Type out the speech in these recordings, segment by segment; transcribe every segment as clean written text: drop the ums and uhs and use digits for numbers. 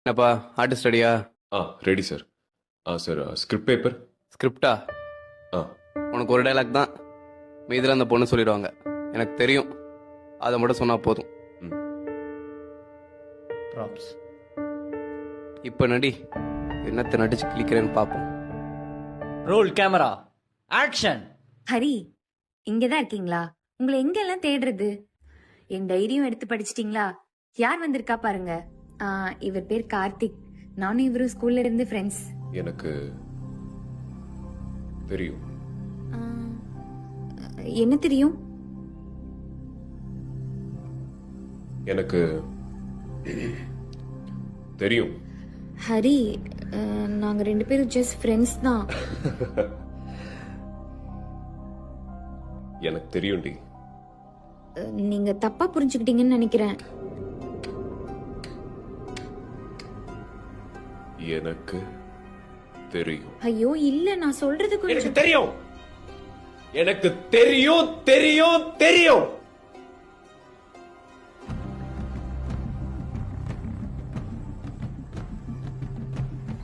என்னப்பா ஆர்டிஸ்ட் ரெடியா? Ready sir. Sir script paper. ஸ்கிரிப்டா? ஆ உனக்கு ஒரு டைலாக் தான், மீதில் அந்த பொண்ணு சொல்லிடுவாங்க. எனக்கு தெரியும், அதை மட்டும் சொன்னா போதும். ம். ப்ராப்ஸ். இப்போ நடி, என்னத்தை நடிச்சு கிளிக்கிறேன்னு பார்ப்போம். Role camera action. ஹரி, இங்கதான் இருக்கீங்களா? உங்களை எங்கெல்லாம் தேடுறது? என் டைரியும் எடுத்து படிச்சிட்டீங்களா? யார் வந்திருக்கா பாருங்க. இவர் பேர் கார்த்திக். நானும் இவரும் ஸ்கூல்ல இருந்து ஃப்ரெண்ட்ஸ். எனக்கு தெரியும். என்ன தெரியும்? எனக்கு தெரியும். ஹரி, நாங்க ரெண்டு பேரும் ஜஸ்ட் ஃப்ரெண்ட்ஸ் தான். எனக்கு தெரியும்டி. நீங்க தப்பா புரிஞ்சுக்கிட்டீங்கன்னு நினைக்கிறேன். எனக்கு தெரியும். ஐயோ இல்ல, நான் சொல்றது எனக்கு கொஞ்சம். தெரியும். எனக்கு தெரியும் தெரியும் தெரியும்.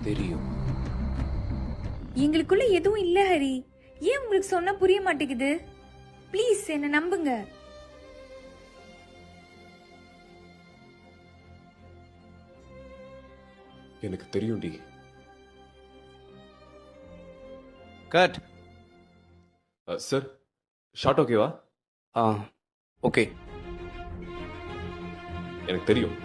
தெரியும். எங்களுக்குள்ள எதுவும் இல்ல ஹரி. ஏன் உங்களுக்கு சொன்னா புரிய மாட்டேங்குது? ப்ளீஸ் என்ன நம்புங்க. எனக்கு தெரியும்டி. கட். சார் ஷார்ட் ஓகேவா? ஆ ஓகே. எனக்கு தெரியும்.